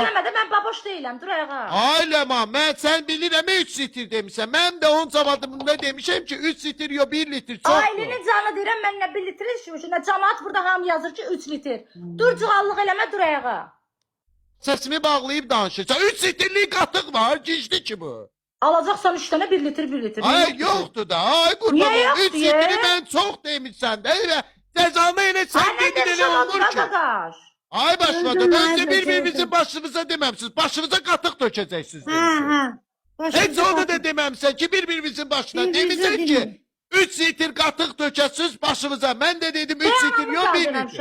Eləmədə mən baboş deyiləm, dur ayağa. Ailəman, mən sən bilirəm 3 litr demişəm. Mən də onun cavabında demişəm ki 3 litr yox 1 litr çoxdur. Ailənin canı deyirəm, mən nə 1 litr içmişim. Nə cəmaat burada hamı yazır ki 3 litr. Dur cığallıq eləmə, dur ayağa. Səsimi bağlayıb danışırsan. 3 litrlik qatıq var, gizli ki bu. Alacaqsan 3 dənə 1 litr 1 litr. Ay yoxdur da, ay qurban Niyə ol. 3 yoxdur, litri ye? mən çox demişsən də. Elə cəzanı elə sən Anne dedin elə demişəm olur oldu ki. qaqaş. Ay başladı, Öldüm, önce nerede, birbirinizin öldüm. başınıza deməmsiniz. Başınıza qatıq dökəcəksiniz Ha demişim. ha. Heç onu da deməmsən ki birbirimizin başına. Birbirinize Demişsən demeyin. ki 3 litr qatıq dökəsiniz başınıza. Mən də dedim 3 litr yox 1 litr.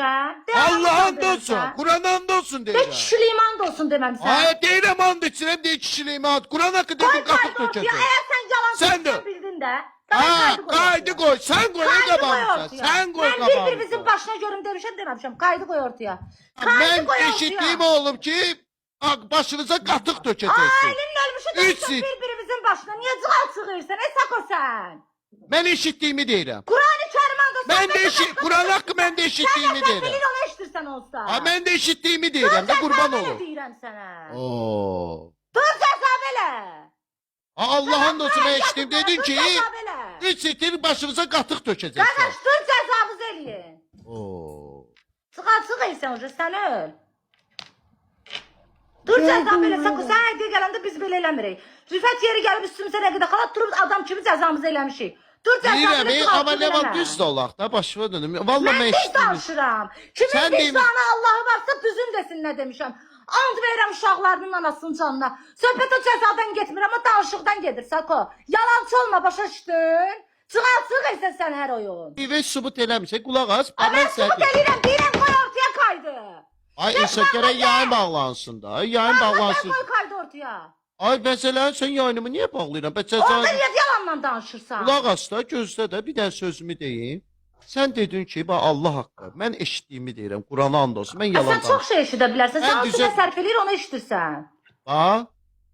Allah'ın olsun, Kur'an'ın olsun De deyirəm. kişiliğim and olsun deməmsən. Ay deyirəm and içirəm, deyir kişiliyim and. Kur'an haqqı dedim qatıq Kaydı ortaya, dökəcək. eğer sen yalan Sen de. söylüyorsan bildin de. Ha, kaydı koy, sen koy Kaydı koy qabağımıza. ortaya. Sen koy Ben birbirimizin qabağımıza. başına görüm demişim dememişim. Kaydı koy ortaya. Kaydı Mən koy eşitdiyim ortaya. olub ki başınıza qatıq dökəcəksiniz. Ailenin ölmüşü Üç demişim sit. birbirimizin başına. Niye cıgal çıkıyorsun? Esako sen. Mən eşitdiyimi deyirəm. Kur'an-ı Kerim anda Mən də Kur'an haqqı mən də eşitdiyimi Sen deyirəm. bilir onu eşitirsen olsa. Ha mən də eşitdiyimi deyirəm də qurban Dur olum. deyirəm sənə. Oo. Dur cəza belə. Ha, Allah'ın olsun mən eşitdim dedin ki Cəza belə. 3 litr başınıza qatıq dökəcəksən. Qardaş dur cəzamız eləyin. Oo. Çıqa çıxıysan hoca sən öl. Dur cəza belə Sako sən hədiyyə gələndə biz belə eləmirik. Rüfət yeri gəlib üstümüzə nə qədər xalat durub adam kimi cəzamızı eləmişik. Dur cəza Deyirəm, belə amma nə var düz də olaq da başıma dönüm. Valla Mən mən düz eşitdim. danışıram. Kimin Sən deyim- vicdanı Allahı varsa düzün desin nə demişəm. And verirəm uşaqlarının anasının canına. Söhbət o cəzadan getmir amma danışıqdan gedir Sako. Yalancı olma başa düşdün. Çıxalçıq etsən sən hər oyun. Və sübut eləmişsə qulaq as. Amma mən sübut eləyirəm deyirəm qoy ortaya kaydı. Ay insan gərək yayın bağlansın da. Yayın bağlansın. Qoy kaydı ortaya. Ay məsələn sən yayınımı niyə bağlayıram? Bə Orada cəza. niyə yalanla danışırsan? Qulaq as da, gözlə də bir dənə sözümü deyim. Sən dedin ki, bax Allah haqqı. Mən eşitdiyimi deyirəm. Qurana and olsun. Mən yalan Sən çox danışıram. şey eşidə bilərsən. Ən Sən o düzə- kimə sərf eləyir onu eşidirsən. Bax,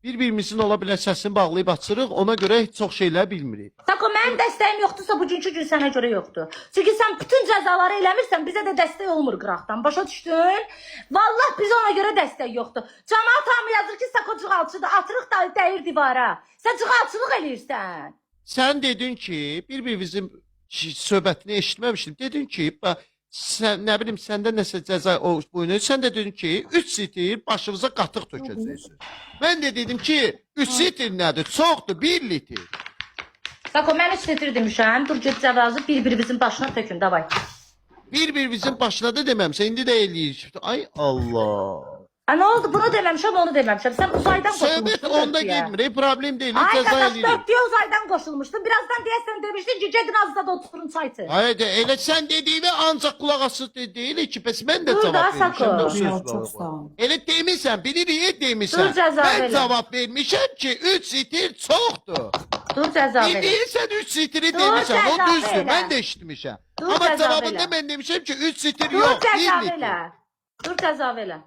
bir-birimizin ola bilən səsini bağlayıb açırıq. Ona görə heç çox şeylər bilmirik. Sako mənim dəstəyim yoxdursa bugünkü gün sənə görə yoxdur. Çünki sən bütün cəzaları eləmirsən, bizə də dəstək olmur qıraqdan. Başa düşdün? Vallah bizə ona görə dəstək yoxdur. Cəmaət hamı yazır ki, Sako cığalçıdır. Atırıq da dəyir divara. Sən cığalçılıq eləyirsən. Sən dedin ki, bir-birimizin söhbətini eşitməmişdim. Dedin ki, bax sən nə bilim səndə nəsə cəza o boyunu. Sən də dedin ki, 3 litr başınıza qatıq tökəcəksən. Mən də dedim ki, 3 litr nədir? Çoxdur, 1 litr. Sako mən 3 litr demişəm. Dur get cəvazı bir-birimizin başına tökün, davay. Bir-birimizin başına da deməmsə, indi də eləyirik. Ay Allah. Ha nə oldu? Bunu deməmişəm, onu deməmişəm. Sən uzaydan Söhbət qoşulmuşdun. onda dörtlüyə. getmir, problem deyil, Ay cəza qaqaş eləyirik. dörtlüyə uzaydan qoşulmuşdun. Birazdan deyəsən demişdin ki, gedin azda da oturun çay için. Hayır, elə sən dediyini ancaq qulaq asır deyil ki, bəs mən də Dur da, cavab Sako. vermişəm. də Ya, söz çok var. sağ ol. Elə demirsən, bilirik demirsən. Dur, cəza Mən verin. cavab vermişəm ki, 3 litr çoxdur. Dur cəza verin. Deyirsən 3 litri Dur, demişəm, o cəza düzdür, verin. mən də eşitmişəm. Dur, Amma cəza cavabında verin. mən demişəm ki, 3 litr Dur yox, 1 cəza litr. elə. Dur cəza elə.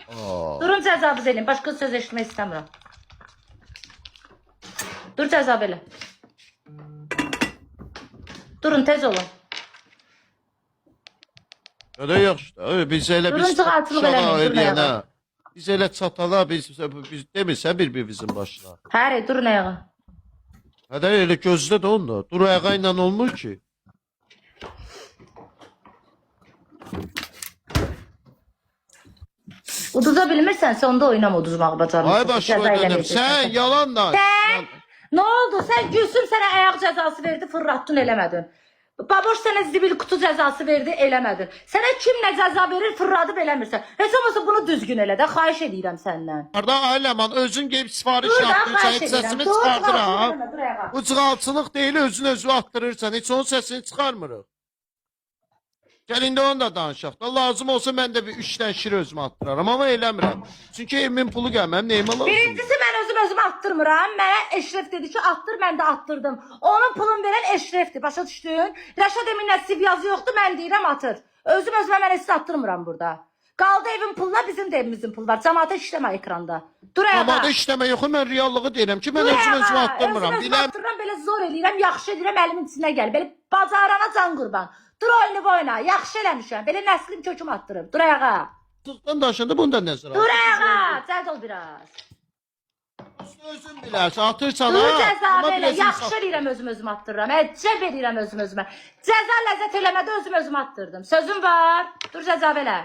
Aa. Durun cəzabız eləyin. Başqa söz eşitmək istəmirəm. Dur cəza elə. Durun tez olun. Elə yaxşı da, biz elə Durun, cığaltılıq eləməyin, durun eləyənə. ayağa. Biz elə çatana, biz demirsən bir-birimizin başına. Həri durun ayağa. Hədə elə gözlə də onda. Dur ayağa ilə olmur ki. Uduza bilmirsənsə onda oynama uduzmağı bacarmısan. Ay başıma Cəza dönüm. eləməyəcəksən. Sən yalan da. Sən nə oldu? Sən Gülsüm sənə ayaq cəzası verdi, fırlatdın eləmədin. Baboş sənə zibil kutu cəzası verdi, eləmədin. Sənə kim nə cəza verir, fırladıb eləmirsən. Heç olmasa bunu düzgün elə də, xahiş edirəm səndən. Arda ailəman özün gəlib sifariş Dur da, yaptırırsan, xahiş heç edirəm. səsini Dur, çıxardıram. dur ayağa. Bu cığalçılıq deyil, özün özü attırırsan, heç onun səsini çıxarmırıq. Gəl indi onu da danışaq da. Lazım olsa mən də bir 3 dənə şir özümə attıraram, amma eləmirəm. Çünki evimin pulu gəlməm, neyimə lazım? Birincisi mən özümə attırmıram. Mənə Eşref dedi ki, attır, mən də attırdım. Onun pulunu verən Eşrefdir, başa düşdün? Rəşad Emin Nəsib yazı yoxdur, mən deyirəm atır. Özümə mən heç attırmıram burada. Qaldı evin puluna, bizim də evimizin pulu var. Cəmaata işləmə ekranda. Dur ayağa. Amma da işləmə yox, mən reallığı deyirəm ki, mən Dur özüm ayağa. özümə attırmıram. Özümə Biləm. attırıram, belə zor eləyirəm, yaxşı edirəm, əlimin içinə gəl. Belə bacarana can qurban. Dur oyunu oyna, yaxşı eləmişəm. Belə nəslim köküm attırıb. Dur ayağa. Haksızlıqdan daşında bunu da nəzərə al. Dur ayağa, cəld ol biraz. Özün bilərsən, atırsan Dur ha. cəza Amma belə, biləsən, yaxşı eləyirəm özümə attırıram. Əcəb eləyirəm özümə. Cəza ləzzət eləmədə özümə attırdım. Sözüm var. Dur cəza belə.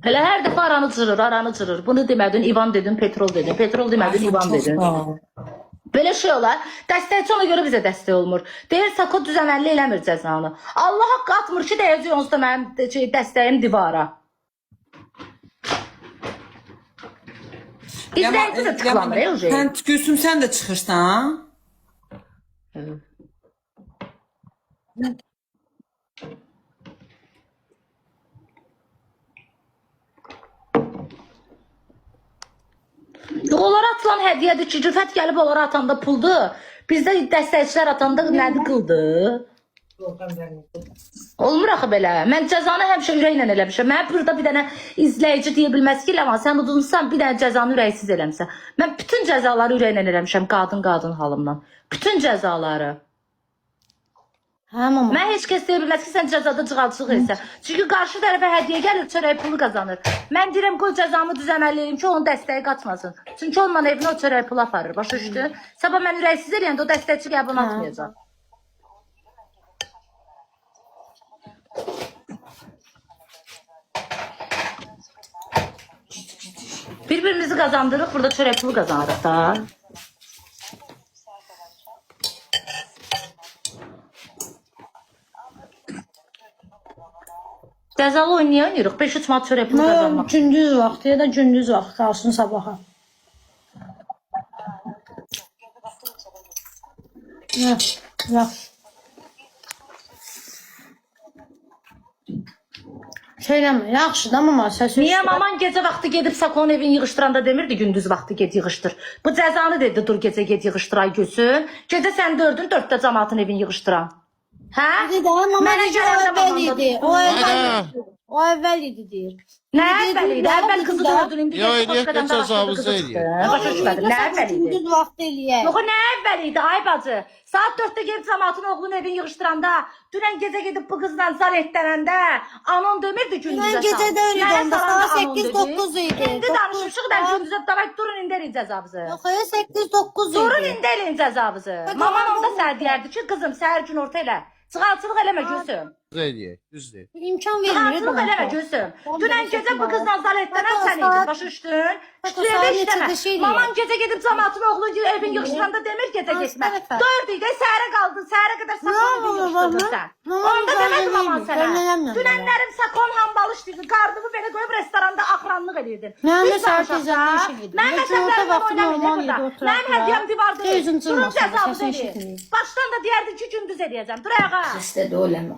Hələ hər dəfə aranı cırır. Bunu demədin, İvan dedin, petrol dedin. Petrol demədin, İvan dedin. Belə şey olar. Dəstəkçi ona görə bizə dəstək olmur. Deyir, Sako düzəməlli eləmir cəzanı. Allah haqqı atmır ki, deyəcək onsuz da mənim dəstəyim divara. İzləyici də tıklanır, Elji. Sən Gülsüm, sən də çıxırsan? Yox, onlara atılan hədiyyədir ki, Cüfət gəlib onlara atanda puldur. Bizdə dəstəkçilər atanda nədir qıldı? Olmur axı belə. Mən cəzanı həmişə ürəklə eləmişəm. Mən burada bir dənə izləyici deyə bilməz ki, amma sən udulmuşsan bir dənə cəzanı ürəksiz eləmişsən. Mən bütün cəzaları ürəklə eləmişəm, qadın halımdan. Bütün cəzaları. Hə mama. Mən heç kəs deyə bilməz ki, sən cəzada cığalçılıq etsən. Çünki qarşı tərəfə hədiyyə gəlir, çörək pulu qazanır. Mən deyirəm, qoy cəzamı düzəməliyim ki, onun dəstəyi qaçmasın. Çünki onunla evinə o çörək pulu aparır, başa düşdün? Sabah mən ürəksiz eləyəndə o dəstəkçi qəbul atmayacaq. Bir-birimizi qazandırıq, burada çörək pulu qazanırıq da. Cəzalı oynayırıq, 5-3 mat çörək pulu Mən qazanmaq. gündüz vaxtı ya da gündüz vaxtı qalsın sabaha. Yaxşı. Şeyləmə, yaxşı da mama səsi. Niyə maman gecə vaxtı gedib Sakonun evini yığışdıranda demirdi gündüz vaxtı get yığışdır. Bu cəzanı dedi dur gecə get yığışdır ay Gülsüm. Gecə sən dördün 4-də cəmaatın evini yığışdıran. Hə? Dedi də mama Mənə necə görə o də əvvəl mamam idi. da- O əvvəl Hayda. idi. O əvvəl idi deyir. Nə əvvəl idi? Əvvəl qızı dördün indi Yo, getdi eləyək başqadan də da başladı cəzamızı qızı eləyək. çıxdı. Başa düşmədim. Nə əvvəl idi? Gündüz vaxtı eləyək. Yox nə əvvəl idi ay bacı. Saat 4-də gedib cəmaatın oğlunun evini yığışdıranda, dünən gecə gedib bu qızla zar etdənəndə anon demirdi gündüzə. Dünən gecə də öyle Mənə oldu. saranda Saat anon 8-9 dedi. idi. İndi 9 danışmışıq da saat. gündüzə davay durun indi eləyin cəzabızı. Yox, 8-9 Durun idi. indi eləyin cəzabızı. Maman onda səhər deyərdi ki, qızım səhər gün orta elə. Çıxalçılıq eləmə Gülsüm. Eləyək, düzdür. Bir imkan vermir. Çıxalçılıq eləmə Gülsüm. Dünən gecə bu qızla zar etdənən sən idin, başa düşdün? Kütüyədə saat işləmə. neçədə şey Maman gecə gedib cəmaatın oğlu evin yığışdıranda demir gecə getmə. tərəfə? 4 idi, səhərə qaldın, səhərə qədər sakon evin yığışdırdın sən. Onda demədi maman sənə. Dünənlərim sakon hambalı işləyirdi, qardımı belə qoyub restoranda axranlıq edirdin. Mən də Biz saat danışaq da, 8-də işə gedirdim. Mən Heç orta məsələrimlə vaxtı oynamayın normal burada. yerdə oturaq Mənim da. hədiyyəm divarda Gözün deyil. Durun cırmasın, cəzabı səsin deyil. eşitməyim. Başdan da deyərdi ki, gündüz eləyəcəm. Dur ayağa. Xəstə də eləmə.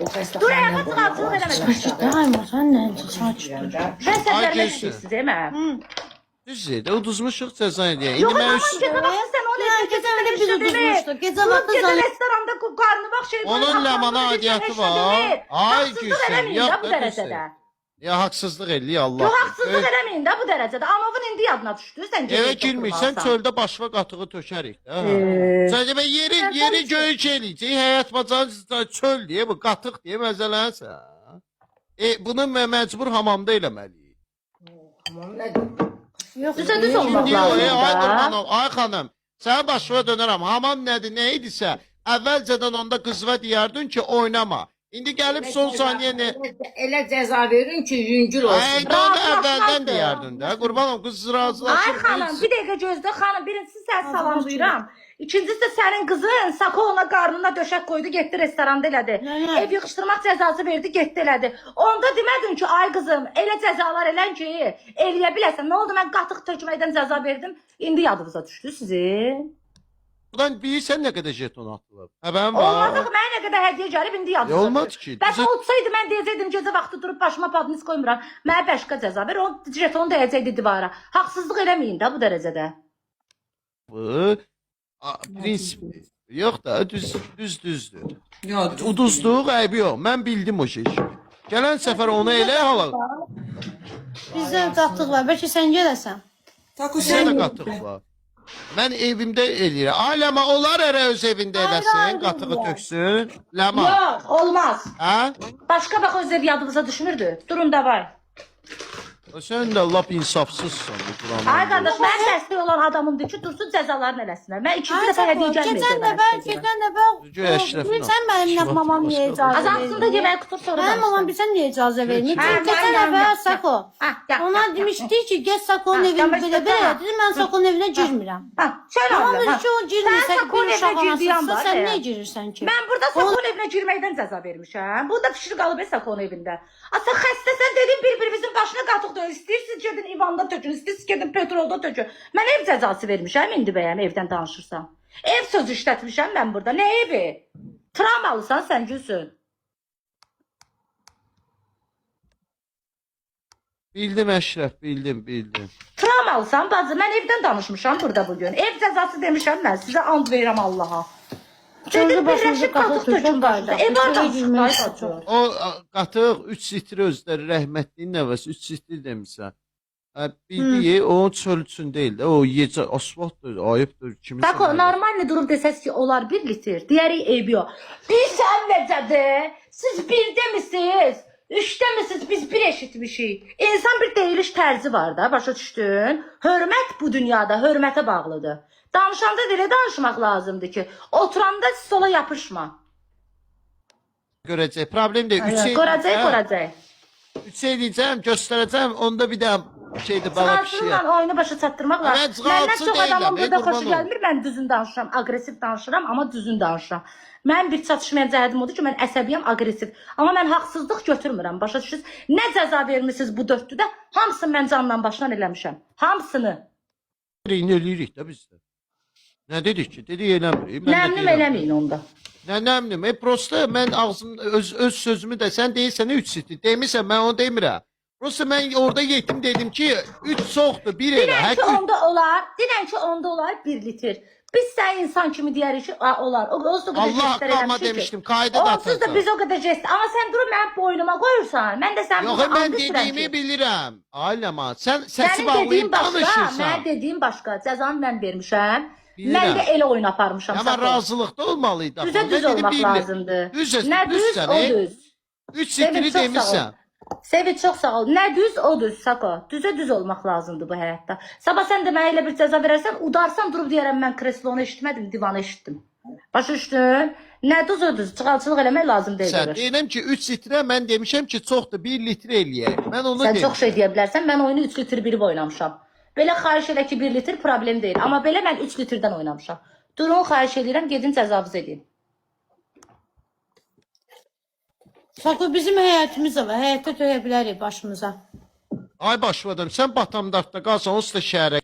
O Dur xəstəxanaya ayağa çıxartılıq eləmə. Ay ma sən nə saçma. Sən Ay, səhərlə Gülsüm. işləyirsiz, değil mi? Düzdür, də uduzmuşuq cəza eləyək. Yox, İndi mən aman gecə vaxtı sən onu Ya, eləyəcəksən, gecə vaxtı elə biz şey demir. uduzmuşduq. Gecə Durub vaxtı gecə zan- restoranda qarnı bax şey Onun qoyub, ləmana axşamları aidiyyəti gecə var. heç nə demir. Ay Haqsızlıq Gülsüm, eləməyin yox də bu da dərəcədə. Ya haqsızlıq eləyir Allah. Yox, haqsızlıq eləməyin də bu dərəcədə. Anovun indi yadına düşdü, sən gecə Evə heç girmirsən, oturmazsan. çöldə başva qatığı tökərik də. Sən demə yeri göyük eləyəcək, həyat bacanı çöl deyə, bu qatıq deyə məzələnsən. Bunu məcbur hamamda eləməliyik. Yox, Düzə düz olmaq Yox, lazım ay da. Qurbanov, ay xanım, sənə başva dönərəm. Hamam nədir, nə idisə, əvvəlcədən onda qızva deyərdin ki, oynama. İndi gəlib son saniyə nə? Elə cəza verin ki, yüngül olsun. Ay, onda əvvəldən Razılaşmazdı. deyərdin də. Qurbanov, qız Ay razılaşır. xanım, bir dəqiqə gözlə xanım. Birincisi sən salamlayıram. İkincisi də sənin qızın Sako ona qarnına döşək qoydu, getdi restoranda elədi. Nə? Ev yığışdırmaq cəzası verdi, getdi elədi. Onda demədin ki, ay qızım, elə cəzalar elən ki, eləyə biləsən. Nə oldu, mən qatıq tökməkdən cəza verdim. İndi yadınıza düşdü sizin. Buradan bilirsən nə qədər jeton atılıb. Həbərin Olmaz var. axı, mənə nə qədər hədiyyə gəlib, indi yadınıza Olmaz düşdü. ki, Bəs düzə- olsaydı mən deyəcəkdim gecə vaxtı durub başıma padnis qoymuram. Mənə başqa cəza ver, o jetonu dəyəcəkdi divara. Haqsızlıq eləməyin də bu dərəcədə. Bu prinsip. Yox da, düzdür. Yox, Uduzluq ayıbı yox. Mən bildim o şey. Gələn səfər onu elə hala. Bizdən qatıq var. Bəlkə sən gələsən. Taku Sizə sən də qatıq var. Mən evimdə eləyirəm. Ailəmə olar ərə öz evində eləsin, qatığı töksün. Ləma. Yok olmaz. Hə? Başka bak öz ev yadımıza düşmürdü. Durun da var. Sən də lap insafsızsan bu Quranın. Ay kardeş ben dəstək olan adamımdır ki dursun cəzalarını eləsinlər. Mən ikinci dəfə hediyə Keçən gəlməyəcəm. dəfə, keçən dəfə. Güya Əşrəfin Sən mənim mamam niyə icazə Azamsında vermir? yemək qutur sonra Mənim mamam danışsın. bilsən niyə icazə vermir? Hə, Çünki keçən gel, dəfə gel, Sako. Ha, gel, Ona gel, demişdi ki, get Sako'nun Ha, evini tamam, belə işte, belə. tamam. Dedim mən Sako'nun evinə girmirəm. Ha, şöyle Tamam oluyor. dedi ha. ki, o girmirsə, Sen Sako'nun bir uşaq evine girdiğin anasısın, var sən ya. niyə girirsən ki? Ben burada Sako'nun evine girməkdən cəza vermişəm. Bu da fikir qalıb Sako'nun evində. Asa xəstəsən dedim bir-birimizin başına qatıq döyün. İstəyirsiniz gedin İvanda tökün, istəyirsiniz gedin petrolda tökün. Mən ev cəzası vermişəm indi bəyəm evdən danışırsam. Ev sözü işlətmişəm mən burada. Nə evi? Travmalısan sən Gülsün. Bildim Əşrəf, bildim. Travmalısan bacı. Mən evdən danışmışam burada bugün. Ev cəzası demişəm mən. Sizə and verirəm Allaha. Dedim birləşib qatıq tökün başına. Ev danışmışam. O qatıq 3 litr özləri rəhmətliyin nəvəsi 3 litr demişsən. Bildiyi o çöl üçün deyil də, o yecə asfaltdır, ayıbdır, kimin Bak o normal durup desəz ki olar 1 litr. Diğeri ev yok. Bilsən necədir? Siz birdə misiniz? Üçdə misiniz? Biz bir eşitmişik. İnsan bir deyiliş tərzi var da, başa düşdün? Hörmət bu dünyada hörmətə bağlıdır. Danışanda dilə danışmaq lazımdır ki, oturanda sola yapışma. görəcək. Problem deyil. 3 Qoracaq. 3 eləyəcəm, göstərəcəm. Onda bir də şeydir bala bir şey. Çıxartırla oyunu başa çatdırmaq lazım. Mən çıxartçı Məndən çox deyiləm, adamın burada qurban xoşu olum. gəlmir. Mən düzün danışıram, aqressiv danışıram, amma düzün danışıram. Mən bir çatışmayan cəhətim odur ki, mən əsəbiyəm, aqressiv. Amma mən haqsızlıq götürmürəm. Başa düşürsüz? Nə cəza vermisiniz bu dörtlüdə? Hamısını mən canla başla eləmişəm. Hamısını. İndi eləyirik də biz də. Nə dedik ki? Dedik eləmirik. Nəmnim eləməyin onda. Nə nəmnim? Prosta mən ağzım öz sözümü də sən deyirsən 3 litr. Demirsən mən onu demirəm. Prosta mən orada yetim dedim ki 3 çoxdur, 1 elə. Dinən ki onda olar, dinən ki onda olar 1 litr. Biz sən insan kimi deyərik ki, olar. O da qədər Allah jestlər haqqıma eləmişik ki. demişdim, qayda da Onsuz da atacam. biz o qədər jest. Amma sən durub mənim boynuma qoyursan. Mən də sən Yox, burada mən and içirəm dediyimi ki, bilirəm. Ailəma, sən səsi sənin dediyin bağlayıb başqa, danışırsan. mən dediyim başqa. Cəzanı mən vermişəm. Bilirəm. Mən də elə oyun aparmışam. Amma Safo. razılıqda olmalıydı. Düzə düz olmaq lazımdır. Düz, Nə düz, o düz. 3 Sevin, litri çox sağ ol. demişsən. Sevil çox sağ ol. Nə düz, o düz Sako. Düzə düz olmaq lazımdır bu həyatda. Sabah sən də mənə elə bir cəza verərsən, udarsan durub deyərəm mən kreslonu eşitmədim, divanı eşitdim. Başa düşdün? Nə düz, o düz. Çıxalçılıq eləmək lazım deyil. Sən deyirəm ki 3 litrə mən demişəm ki çoxdur 1 litr eləyək. Mən onu Sən demişəm. çox şey deyə bilərsən. Mən oyunu 3 litr bilib oynamışam. Belə xahiş elə ki 1 litr problem deyil. Amma belə mən 3 litrdən oynamışam. Durun xahiş edirəm, gedin cəzavız edin. Sako bizim həyətimiz var. Həyətdə töyə bilərik başımıza. Ay başladım. Sən Batamdaqda qalsan, onsuz da şəhərə